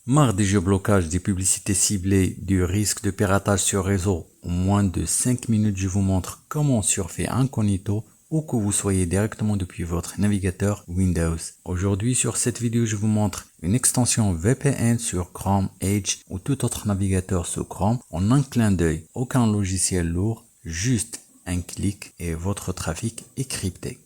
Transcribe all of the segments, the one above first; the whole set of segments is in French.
Marre des géoblocages, des publicités ciblées, du risque de piratage sur réseau. En moins de 5 minutes, je vous montre comment surfer incognito ou que vous soyez directement depuis votre navigateur Windows. Aujourd'hui, sur cette vidéo, je vous montre une extension VPN sur Chrome, Edge ou tout autre navigateur sous Chrome en un clin d'œil. Aucun logiciel lourd, juste un clic et votre trafic est crypté.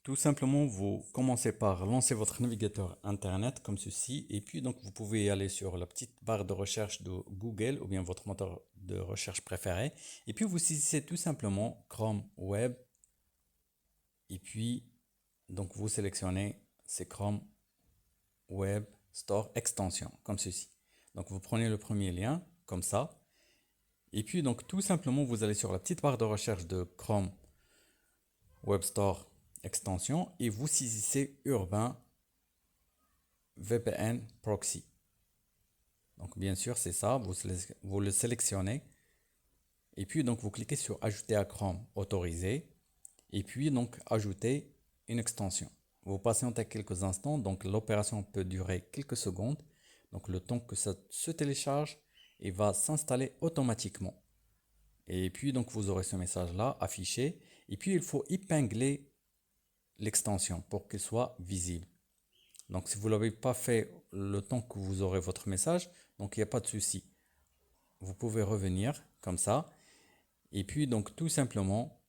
Tout simplement, vous commencez par lancer votre navigateur internet comme ceci, et puis donc vous pouvez aller sur la petite barre de recherche de Google ou bien votre moteur de recherche préféré, et puis vous saisissez tout simplement Chrome Web, et puis donc vous sélectionnez c'est Chrome Web Store Extension comme ceci. Donc vous prenez le premier lien comme ça, et puis donc tout simplement vous allez sur la petite barre de recherche de Chrome Web Store Extension et vous saisissez Urbain VPN Proxy. Donc bien sûr c'est ça, vous le sélectionnez et puis donc vous cliquez sur ajouter à Chrome, autoriser et puis donc ajouter une extension. Vous patientez quelques instants, donc l'opération peut durer quelques secondes, donc le temps que ça se télécharge et va s'installer automatiquement. Et puis donc vous aurez ce message là affiché et puis il faut épingler l'extension pour qu'elle soit visible. Donc si vous ne l'avez pas fait le temps que vous aurez votre message, donc il n'y a pas de souci. Vous pouvez revenir comme ça. Et puis donc tout simplement,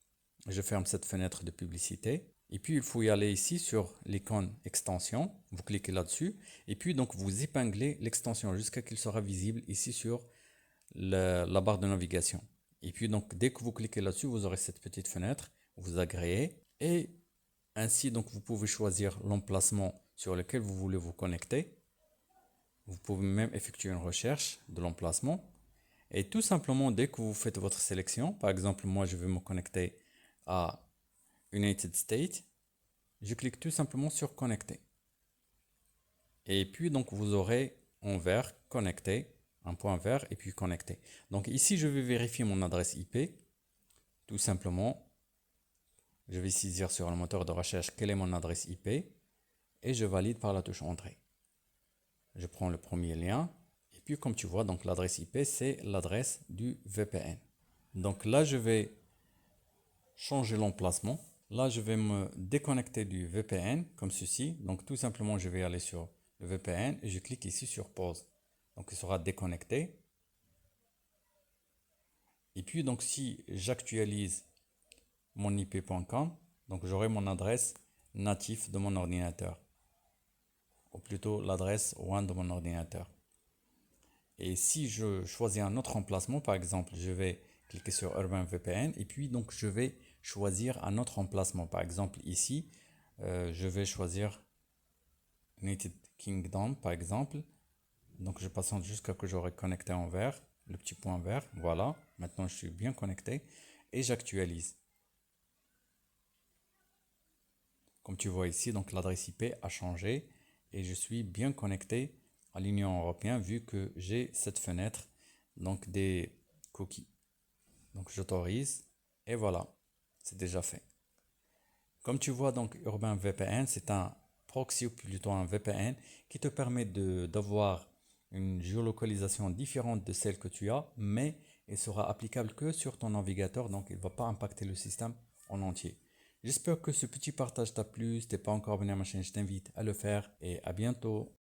je ferme cette fenêtre de publicité. Et puis il faut y aller ici sur l'icône extension. Vous cliquez là-dessus. Et puis donc vous épinglez l'extension jusqu'à qu'il sera visible ici sur la barre de navigation. Et puis donc dès que vous cliquez là-dessus, vous aurez cette petite fenêtre. Vous agréez. Et ainsi donc vous pouvez choisir l'emplacement sur lequel vous voulez vous connecter. Vous pouvez même effectuer une recherche de l'emplacement. Et tout simplement, dès que vous faites votre sélection, par exemple, moi je vais me connecter à United States, je clique tout simplement sur connecter. Et puis donc vous aurez en vert connecter, un point vert et puis connecter. Donc ici je vais vérifier mon adresse IP. Tout simplement, je vais saisir sur le moteur de recherche quelle est mon adresse IP et je valide par la touche entrée. Je prends le premier lien et puis comme tu vois, donc l'adresse IP c'est l'adresse du VPN. Donc là je vais changer l'emplacement. Là je vais me déconnecter du VPN comme ceci. Donc tout simplement je vais aller sur le VPN et je clique ici sur pause. Donc il sera déconnecté. Et puis donc si j'actualise mon IP.com, donc j'aurai mon adresse native de mon ordinateur, ou plutôt l'adresse WAN de mon ordinateur. Et si je choisis un autre emplacement, par exemple, je vais cliquer sur Urban VPN et puis donc je vais choisir un autre emplacement. Par exemple, ici, je vais choisir United Kingdom, par exemple. Donc je patiente jusqu'à ce que j'aurai connecté en vert, le petit point vert. Voilà, maintenant je suis bien connecté et j'actualise. Comme tu vois ici, donc l'adresse IP a changé et je suis bien connecté à l'Union européenne vu que j'ai cette fenêtre donc des cookies. Donc j'autorise et voilà, c'est déjà fait. Comme tu vois, donc Urban VPN, c'est un proxy ou plutôt un VPN qui te permet d'avoir une géolocalisation différente de celle que tu as, mais elle sera applicable que sur ton navigateur, donc il ne va pas impacter le système en entier. J'espère que ce petit partage t'a plu. Si tu n'es pas encore abonné à ma chaîne, je t'invite à le faire et à bientôt.